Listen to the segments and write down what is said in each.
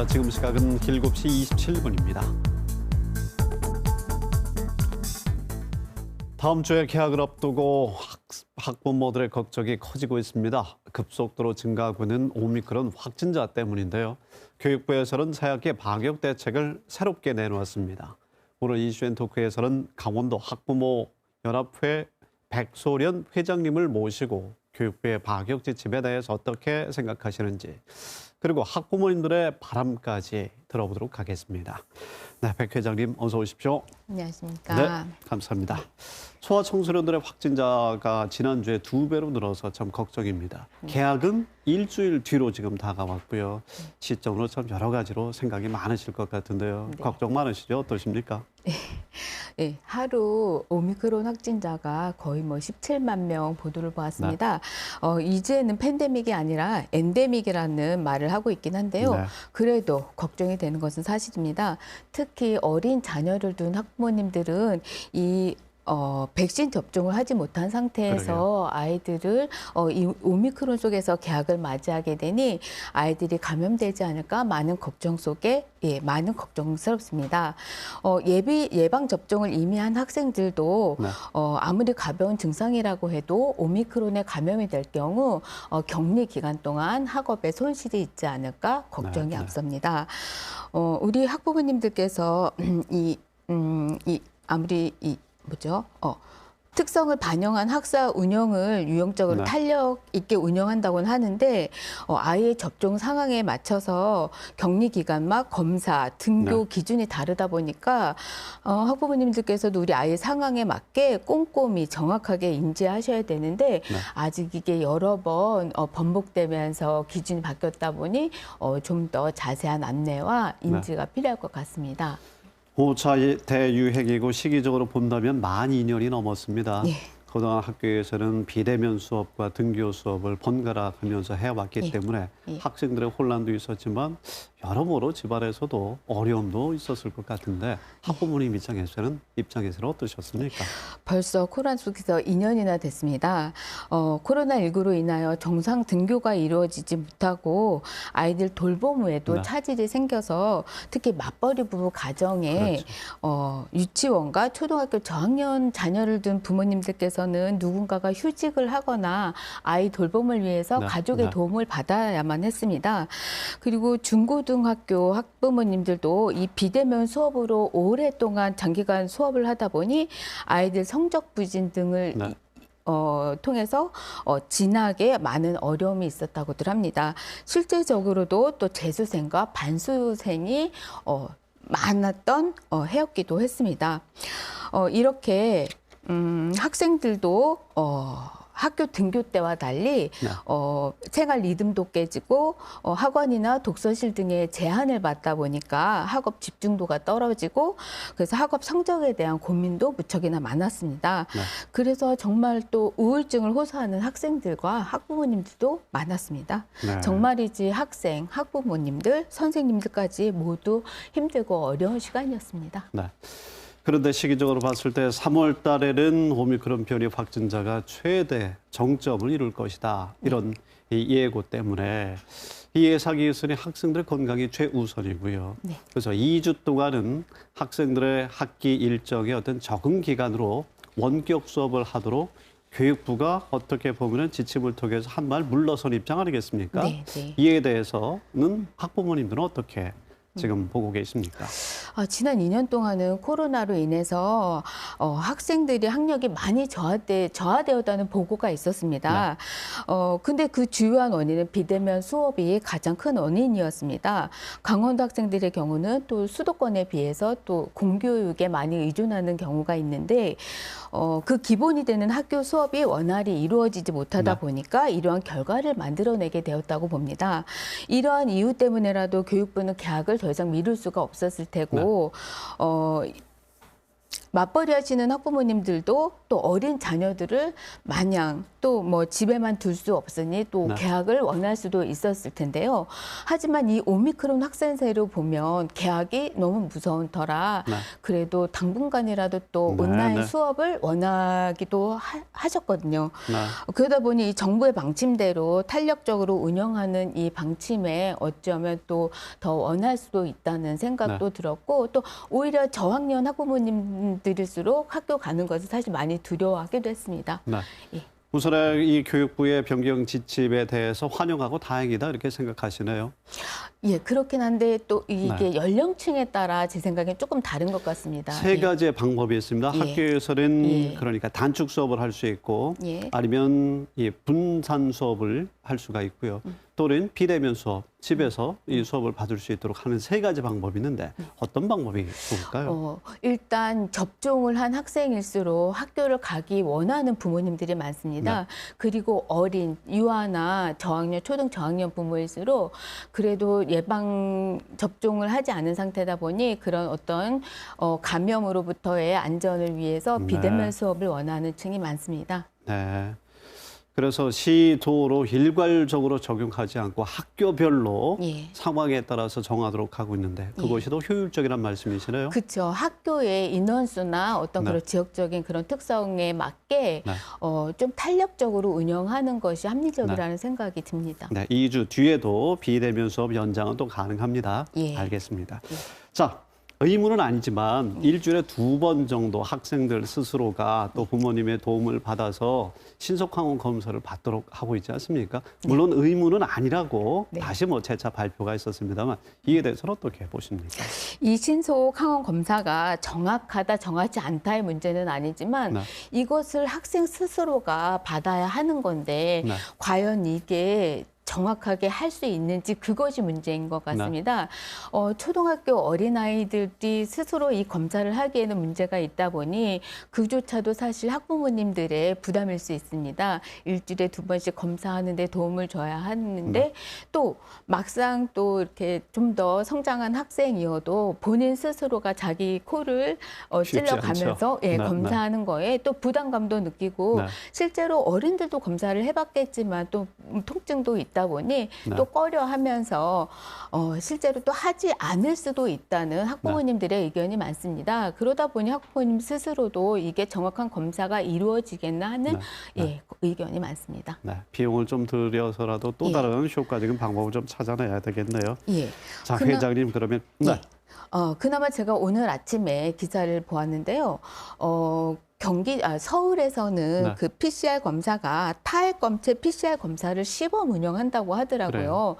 아침입니다. 지금 시각은 7시 27분입니다. 다음 주에 개학을 앞두고 학부모들의 걱정이 커지고 있습니다. 급속도로 증가하고 있는 오미크론 확진자 때문인데요. 교육부에서는 새학기 방역 대책을 새롭게 내놓았습니다. 오늘 이슈앤토크에서는 강원도 학부모연합회 백소련 회장님을 모시고 교육부의 방역 지침에 대해서 어떻게 생각하시는지, 그리고 학부모님들의 바람까지 들어보도록 하겠습니다. 네, 백 회장님 어서 오십시오. 안녕하십니까. 네, 감사합니다. 소아청소년들의 확진자가 지난주에 2배로 늘어서 참 걱정입니다. 개학은 일주일 뒤로 지금 다가왔고요. 시점으로 참 여러 가지로 생각이 많으실 것 같은데요. 네. 걱정 많으시죠? 어떠십니까? 네, 하루 오미크론 확진자가 거의 17만 명 보도를 보았습니다. 이제는 팬데믹이 아니라 엔데믹이라는 말을 하고 있긴 한데요. 네. 그래도 걱정이 되는 것은 사실입니다. 특히 어린 자녀를 둔 학부모님들은 이 백신 접종을 하지 못한 상태에서 아이들을 이 오미크론 속에서 개학을 맞이하게 되니 아이들이 감염되지 않을까 많은 걱정 속에 많은 걱정스럽습니다. 예방 접종을 이미 한 학생들도 네. 아무리 가벼운 증상이라고 해도 오미크론에 감염이 될 경우 격리 기간 동안 학업에 손실이 있지 않을까 걱정이 네. 앞섭니다. 우리 학부모님들께서 특성을 반영한 학사 운영을 유용적으로 네. 탄력 있게 운영한다고는 하는데 아이의 접종 상황에 맞춰서 격리 기간과 검사, 등교 네. 기준이 다르다 보니까 학부모님들께서도 우리 아이의 상황에 맞게 꼼꼼히 정확하게 인지하셔야 되는데 네. 아직 이게 여러 번 번복되면서 기준이 바뀌었다 보니 좀 더 자세한 안내와 인지가 필요할 것 같습니다. 5차 대유행이고 시기적으로 본다면 만 2년이 넘었습니다. 예. 고등학교에서는 비대면 수업과 등교 수업을 번갈아 가면서 해왔기 예. 때문에 예. 학생들의 혼란도 있었지만 여러모로 집안에서도 어려움도 있었을 것 같은데 학부모님 입장에서는 어떠셨습니까? 벌써 코로나 속에서 2년이나 됐습니다. 코로나19로 인하여 정상 등교가 이루어지지 못하고 아이들 돌봄 외에도 네. 차질이 생겨서 특히 맞벌이 부부 가정에 유치원과 초등학교 저학년 자녀를 둔 부모님들께서는 누군가가 휴직을 하거나 아이 돌봄을 위해서 네. 가족의 네. 도움을 받아야만 했습니다. 그리고 중고등학교 학부모님들도 이 비대면 수업으로 오랫동안 장기간 수업을 하다 보니 아이들 성적 부진 등을 네. 통해서 진하게 많은 어려움이 있었다고들 합니다. 실제적으로도 또 재수생과 반수생이 많았던 해였기도 했습니다. 이렇게 학생들도 학교 등교 때와 달리 네. 생활 리듬도 깨지고 학원이나 독서실 등의 제한을 받다 보니까 학업 집중도가 떨어지고 그래서 학업 성적에 대한 고민도 무척이나 많았습니다. 네. 그래서 정말 또 우울증을 호소하는 학생들과 학부모님들도 많았습니다. 네. 정말이지 학생, 학부모님들, 선생님들까지 모두 힘들고 어려운 시간이었습니다. 네. 그런데 시기적으로 봤을 때 3월 달에는 오미크론 변이 확진자가 최대 정점을 이룰 것이다. 이런 이 예고 때문에 이 예상이 있으니 학생들의 건강이 최우선이고요. 네. 그래서 2주 동안은 학생들의 학기 일정의 어떤 적응 기간으로 원격 수업을 하도록 교육부가 어떻게 보면 지침을 통해서 한 말 물러선 입장 아니겠습니까? 네, 네. 이에 대해서는 학부모님들은 어떻게 지금 보고 계십니까? 지난 2년 동안은 코로나로 인해서 학생들이 학력이 많이 저하되었다는 보고가 있었습니다. 근데 그 주요한 원인은 비대면 수업이 가장 큰 원인이었습니다. 강원도 학생들의 경우는 또 수도권에 비해서 또 공교육에 많이 의존하는 경우가 있는데 그 기본이 되는 학교 수업이 원활히 이루어지지 못하다 보니까 이러한 결과를 만들어내게 되었다고 봅니다. 이러한 이유 때문에라도 교육부는 개학을 더 이상 미룰 수가 없었을 테고 맞벌이 하시는 학부모님들도 또 어린 자녀들을 마냥 또 뭐 집에만 둘 수 없으니 또 네. 개학을 원할 수도 있었을 텐데요. 하지만 이 오미크론 확산세로 보면 개학이 너무 무서운 터라 네. 그래도 당분간이라도 또 네, 온라인 네. 수업을 원하기도 하셨거든요. 네. 그러다 보니 이 정부의 방침대로 탄력적으로 운영하는 이 방침에 어쩌면 또 더 원할 수도 있다는 생각도 들었고 또 오히려 저학년 학부모님들일수록 학교 가는 것을 사실 많이 두려워하기도 했습니다. 네. 예. 우선 이 교육부의 변경 지침에 대해서 환영하고 다행이다 이렇게 생각하시네요. 예, 그렇긴 한데 또 이게 네. 연령층에 따라 제 생각엔 조금 다른 것 같습니다. 세 예. 가지의 방법이 있습니다. 예. 학교에서는 예. 그러니까 단축 수업을 할 수 있고 예. 아니면 분산 수업을 할 수가 있고요. 또는 비대면 수업, 집에서 이 수업을 받을 수 있도록 하는 세 가지 방법이 있는데 어떤 방법이 좋을까요? 일단 접종을 한 학생일수록 학교를 가기 원하는 부모님들이 많습니다. 네. 그리고 어린 유아나 저학년, 초등 저학년 부모일수록 그래도 예방 접종을 하지 않은 상태다 보니 그런 어떤 감염으로부터의 안전을 위해서 네. 비대면 수업을 원하는 층이 많습니다. 네. 그래서 시도로 일괄적으로 적용하지 않고 학교별로 예. 상황에 따라서 정하도록 하고 있는데 그것이 더 효율적이란 말씀이시네요. 그렇죠. 학교의 인원수나 어떤 네. 그런 지역적인 그런 특성에 맞게 네. 좀 탄력적으로 운영하는 것이 합리적이라는 생각이 듭니다. 네, 2주 뒤에도 비대면 수업 연장은 또 가능합니다. 예. 알겠습니다. 자, 의무는 아니지만 일주일에 2번 정도 학생들 스스로가 또 부모님의 도움을 받아서 신속항원 검사를 받도록 하고 있지 않습니까? 물론 의무는 아니라고 네. 다시 재차 발표가 있었습니다만 이에 대해서는 어떻게 보십니까? 이 신속 항원 검사가 정확하다, 정확지 않다의 문제는 아니지만 네. 이것을 학생 스스로가 받아야 하는 건데 네. 과연 이게 정확하게 할 수 있는지 그것이 문제인 것 같습니다. 초등학교 어린아이들이 스스로 이 검사를 하기에는 문제가 있다 보니 그조차도 사실 학부모님들의 부담일 수 있습니다. 일주일에 2번씩 검사하는 데 도움을 줘야 하는데 또 막상 또 이렇게 좀 더 성장한 학생이어도 본인 스스로가 자기 코를 쉽지 찔러가면서 않죠. 네, 검사하는 거에 또 부담감도 느끼고 네. 실제로 어른들도 검사를 해봤겠지만 또 통증도 있다 보니 네. 또 꺼려하면서 실제로 또 하지 않을 수도 있다는 학부모님들의 의견이 많습니다. 그러다 보니 학부모님 스스로도 이게 정확한 검사가 이루어지겠나 하는 예, 의견이 많습니다. 네, 비용을 좀 들여서라도 또 예. 다른 효과적인 방법을 좀 찾아내야 되겠네요. 예. 자, 그나- 회장님 그러면 예. 그나마 제가 오늘 아침에 기사를 보았는데요. 서울에서는 네. 그 PCR 검사가 타액검체 PCR 검사를 시범 운영한다고 하더라고요. 그래요?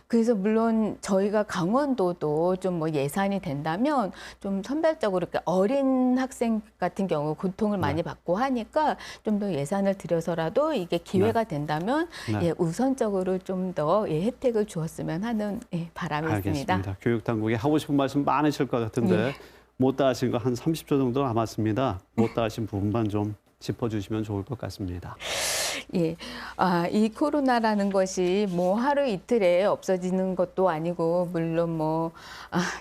그래서 물론 저희가 강원도도 좀 뭐 예산이 된다면 좀 선별적으로 이렇게 어린 학생 같은 경우 고통을 많이 받고 하니까 좀 더 예산을 들여서라도 이게 기회가 된다면 네. 예, 우선적으로 좀 더 혜택을 주었으면 하는 바람이 있습니다. 알겠습니다. 교육당국이 하고 싶은 말씀 많으실 것 같은데 예. 못다 하신 거 한 30초 정도 남았습니다. 못다 하신 부분만 좀 짚어주시면 좋을 것 같습니다. 예. 이 코로나라는 것이 뭐 하루 이틀에 없어지는 것도 아니고, 물론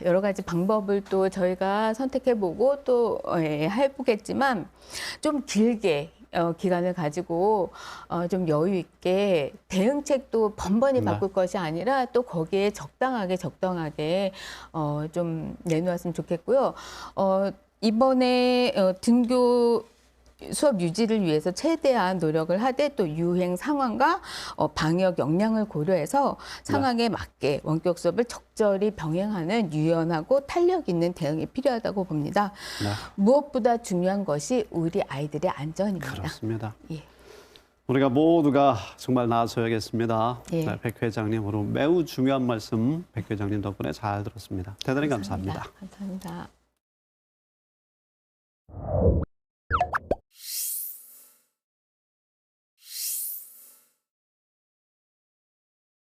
여러 가지 방법을 또 저희가 선택해보고 또 해보겠지만, 좀 길게 기간을 가지고 좀 여유 있게 대응책도 번번이 바꿀 것이 아니라 또 거기에 적당하게 좀 내놓았으면 좋겠고요. 이번에 등교 수업 유지를 위해서 최대한 노력을 하되 또 유행 상황과 방역 역량을 고려해서 상황에 맞게 원격 수업을 적절히 병행하는 유연하고 탄력 있는 대응이 필요하다고 봅니다. 네. 무엇보다 중요한 것이 우리 아이들의 안전입니다. 그렇습니다. 예. 우리가 모두가 정말 나서야겠습니다. 예. 네, 백 회장님, 오늘 매우 중요한 말씀 백 회장님 덕분에 잘 들었습니다. 대단히 감사합니다. 감사합니다.